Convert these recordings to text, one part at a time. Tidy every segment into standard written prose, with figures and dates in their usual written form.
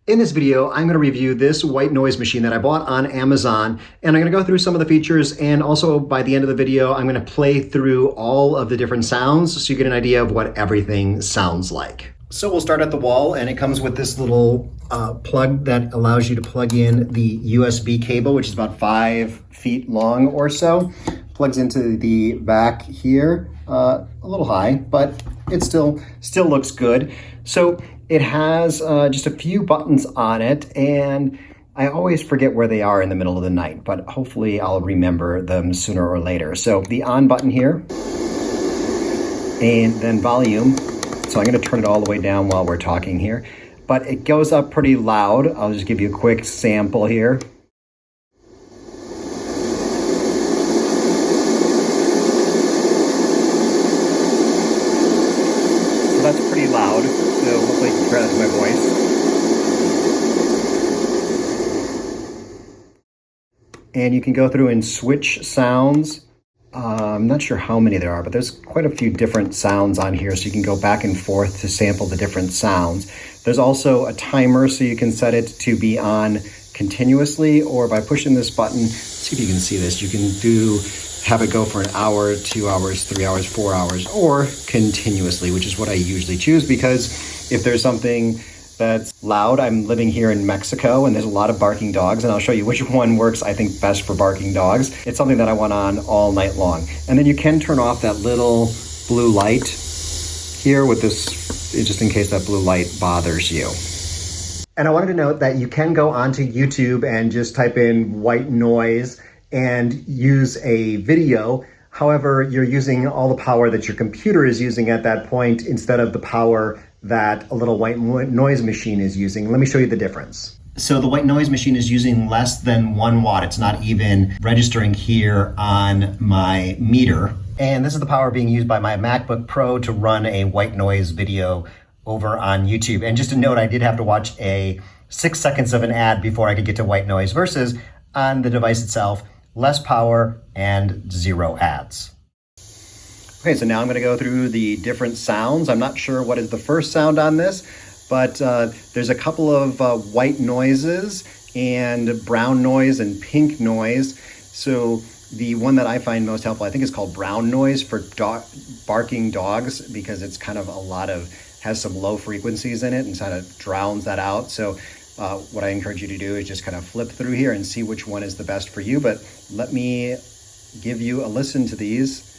In this video, I'm going to review this white noise machine that I bought on Amazon, and I'm going to go through some of the features, and also by the end of the video, I'm going to play through all of the different sounds so you get an idea of what everything sounds like. So we'll start at the wall, and it comes with this little plug that allows you to plug in the USB cable, which is about 5 feet long or so. Plugs into the back here, a little high, but it still looks good. So it has just a few buttons on it, and I always forget where they are in the middle of the night, but hopefully I'll remember them sooner or later. So the on button here, and then volume. So I'm going to turn it all the way down while we're talking here, but it goes up pretty loud. I'll just give you a quick sample here. So that's pretty loud, so hopefully you can hear that to my voice. And you can go through and switch sounds. I'm not sure how many there are, but there's quite a few different sounds on here, so you can go back and forth to sample the different sounds. There's also a timer, so you can set it to be on continuously, or by pushing this button, see if you can see this, you can have it go for an hour, 2 hours, 3 hours, 4 hours, or continuously, which is what I usually choose, because if there's something that's loud, I'm living here in Mexico and there's a lot of barking dogs, and I'll show you which one works, I think, best for barking dogs. It's something that I want on all night long. And then you can turn off that little blue light here with this, just in case that blue light bothers you. And I wanted to note that you can go onto YouTube and just type in white noise and use a video. However, you're using all the power that your computer is using at that point instead of the power that a little white noise machine is using. Let me show you the difference. So the white noise machine is using less than 1 watt. It's not even registering here on my meter. And this is the power being used by my MacBook Pro to run a white noise video over on YouTube. And just a note, I did have to watch 6 seconds of an ad before I could get to white noise, versus on the device itself, less power and 0 ads. Okay, so now I'm going to go through the different sounds. I'm not sure what is the first sound on this, but there's a couple of white noises and brown noise and pink noise. So the one that I find most helpful, I think, is called brown noise for barking dogs, because it's kind of has some low frequencies in it and kind of drowns that out. So what I encourage you to do is just kind of flip through here and see which one is the best for you. But let me give you a listen to these.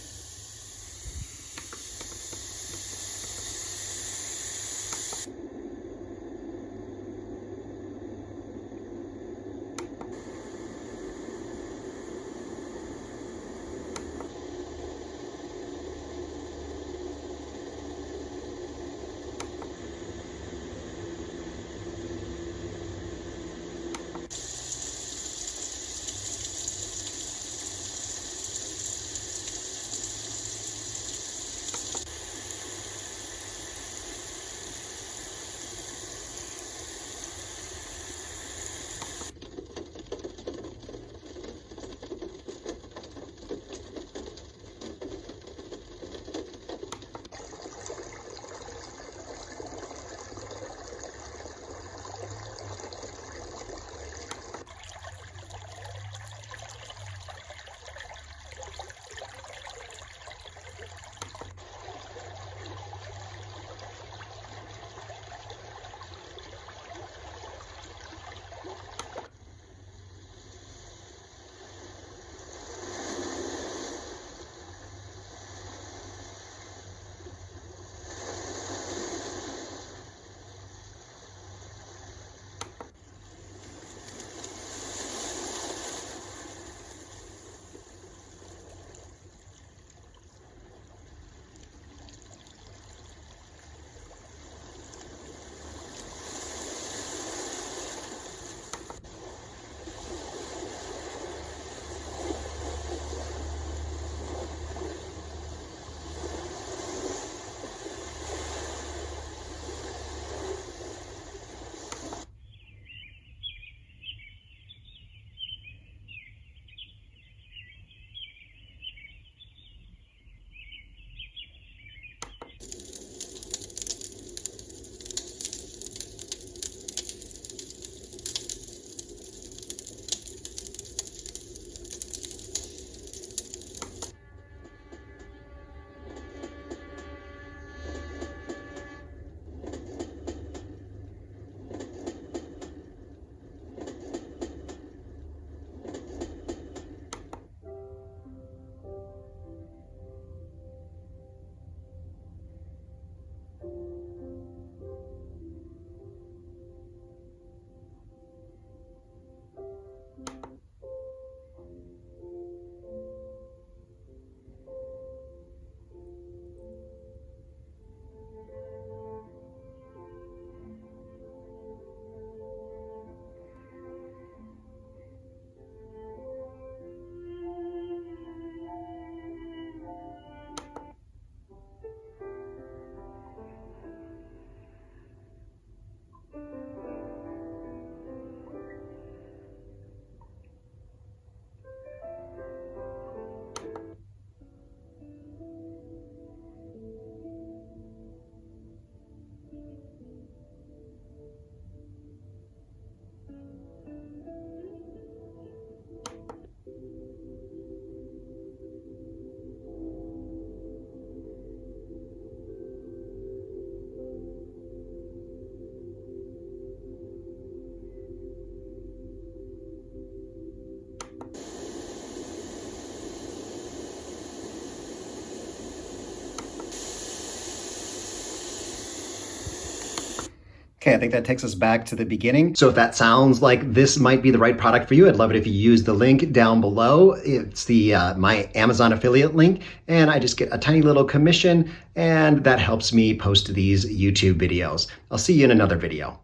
Okay, I think that takes us back to the beginning. So if that sounds like this might be the right product for you, I'd love it if you use the link down below. It's the my Amazon affiliate link, and I just get a tiny little commission, and that helps me post these YouTube videos. I'll see you in another video.